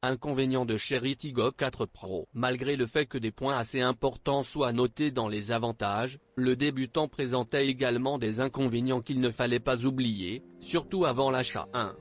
Inconvénient de Cherry Tiggo 4 Pro. Malgré le fait que des points assez importants soient notés dans les avantages, le débutant présentait également des inconvénients qu'il ne fallait pas oublier, surtout avant l'achat. 1.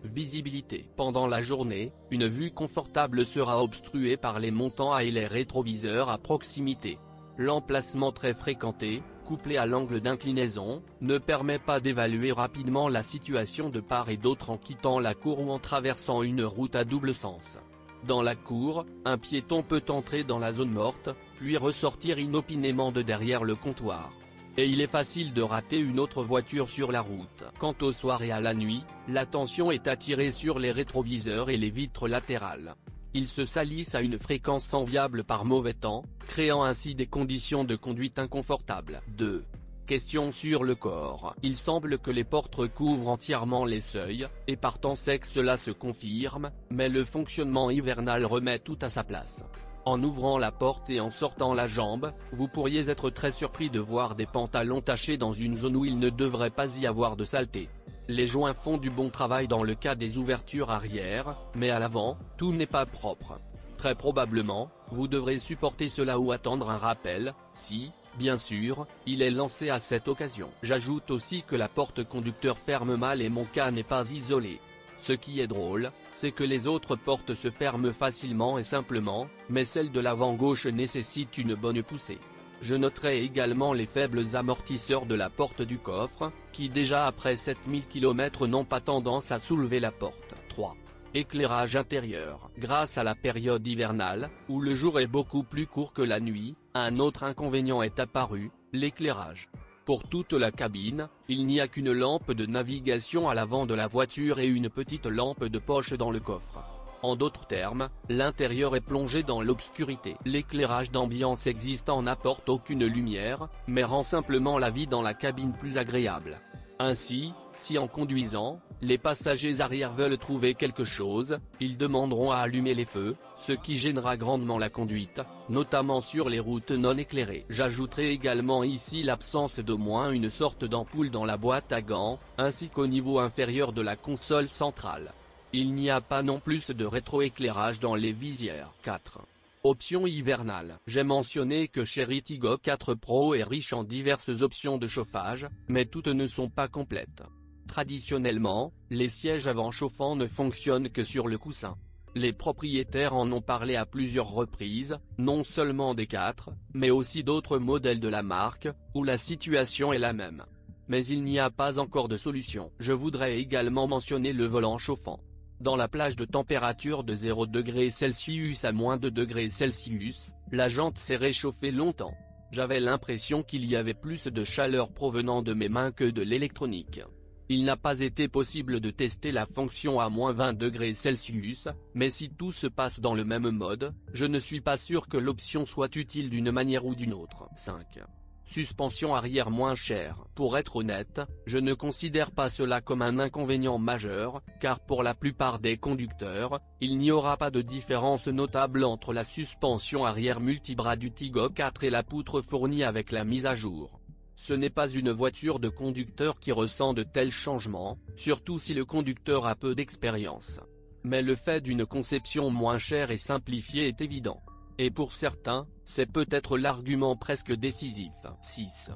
Visibilité. Pendant la journée, une vue confortable sera obstruée par les montants et les rétroviseurs à proximité. L'emplacement très fréquenté, couplé à l'angle d'inclinaison, ne permet pas d'évaluer rapidement la situation de part et d'autre en quittant la cour ou en traversant une route à double sens. Dans la cour, un piéton peut entrer dans la zone morte, puis ressortir inopinément de derrière le comptoir. Et il est facile de rater une autre voiture sur la route. Quant au soir et à la nuit, l'attention est attirée sur les rétroviseurs et les vitres latérales. Ils se salissent à une fréquence enviable par mauvais temps, créant ainsi des conditions de conduite inconfortables. 2. Question sur le corps. Il semble que les portes recouvrent entièrement les seuils, et partant sec cela se confirme, mais le fonctionnement hivernal remet tout à sa place. En ouvrant la porte et en sortant la jambe, vous pourriez être très surpris de voir des pantalons tachés dans une zone où il ne devrait pas y avoir de saleté. Les joints font du bon travail dans le cas des ouvertures arrière, mais à l'avant, tout n'est pas propre. Très probablement, vous devrez supporter cela ou attendre un rappel, si, bien sûr, il est lancé à cette occasion. J'ajoute aussi que la porte conducteur ferme mal et mon cas n'est pas isolé. Ce qui est drôle, c'est que les autres portes se ferment facilement et simplement, mais celle de l'avant gauche nécessite une bonne poussée. Je noterai également les faibles amortisseurs de la porte du coffre, qui déjà après 7000 km n'ont pas tendance à soulever la porte. 3. Éclairage intérieur. Grâce à la période hivernale, où le jour est beaucoup plus court que la nuit, un autre inconvénient est apparu, l'éclairage. Pour toute la cabine, il n'y a qu'une lampe de navigation à l'avant de la voiture et une petite lampe de poche dans le coffre. En d'autres termes, l'intérieur est plongé dans l'obscurité. L'éclairage d'ambiance existant n'apporte aucune lumière, mais rend simplement la vie dans la cabine plus agréable. Ainsi, si en conduisant, les passagers arrière veulent trouver quelque chose, ils demanderont à allumer les feux, ce qui gênera grandement la conduite, notamment sur les routes non éclairées. J'ajouterai également ici l'absence d'au moins une sorte d'ampoule dans la boîte à gants, ainsi qu'au niveau inférieur de la console centrale. Il n'y a pas non plus de rétroéclairage dans les visières. 4. Option hivernale. J'ai mentionné que Cherry Tiggo 4 Pro est riche en diverses options de chauffage, mais toutes ne sont pas complètes. Traditionnellement, les sièges avant chauffants ne fonctionnent que sur le coussin. Les propriétaires en ont parlé à plusieurs reprises, non seulement des 4, mais aussi d'autres modèles de la marque, où la situation est la même. Mais il n'y a pas encore de solution. Je voudrais également mentionner le volant chauffant. Dans la plage de température de 0°C à moins 2°C, la jante s'est réchauffée longtemps. J'avais l'impression qu'il y avait plus de chaleur provenant de mes mains que de l'électronique. Il n'a pas été possible de tester la fonction à moins 20°C, mais si tout se passe dans le même mode, je ne suis pas sûr que l'option soit utile d'une manière ou d'une autre. 5. Suspension arrière moins chère. Pour être honnête, je ne considère pas cela comme un inconvénient majeur, car pour la plupart des conducteurs, il n'y aura pas de différence notable entre la suspension arrière multibras du Tiggo 4 et la poutre fournie avec la mise à jour. Ce n'est pas une voiture de conducteur qui ressent de tels changements, surtout si le conducteur a peu d'expérience. Mais le fait d'une conception moins chère et simplifiée est évident. Et pour certains, c'est peut-être l'argument presque décisif. 6.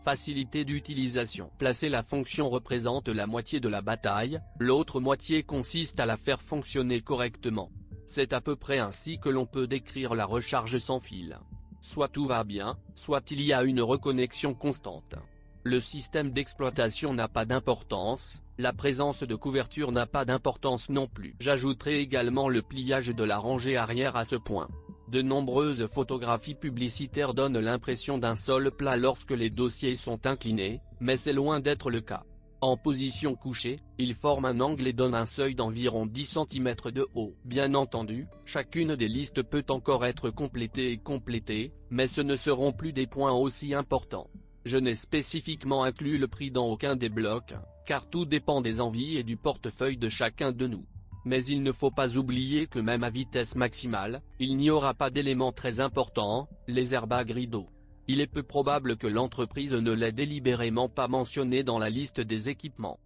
Facilité d'utilisation. Placer la fonction représente la moitié de la bataille, l'autre moitié consiste à la faire fonctionner correctement. C'est à peu près ainsi que l'on peut décrire la recharge sans fil. Soit tout va bien, soit il y a une reconnexion constante. Le système d'exploitation n'a pas d'importance, la présence de couverture n'a pas d'importance non plus. J'ajouterai également le pliage de la rangée arrière à ce point. De nombreuses photographies publicitaires donnent l'impression d'un sol plat lorsque les dossiers sont inclinés, mais c'est loin d'être le cas. En position couchée, il forme un angle et donne un seuil d'environ 10 cm de haut. Bien entendu, chacune des listes peut encore être complétée, mais ce ne seront plus des points aussi importants. Je n'ai spécifiquement inclus le prix dans aucun des blocs, car tout dépend des envies et du portefeuille de chacun de nous. Mais il ne faut pas oublier que même à vitesse maximale, il n'y aura pas d'éléments très importants, les airbags rideaux. Il est peu probable que l'entreprise ne l'ait délibérément pas mentionné dans la liste des équipements.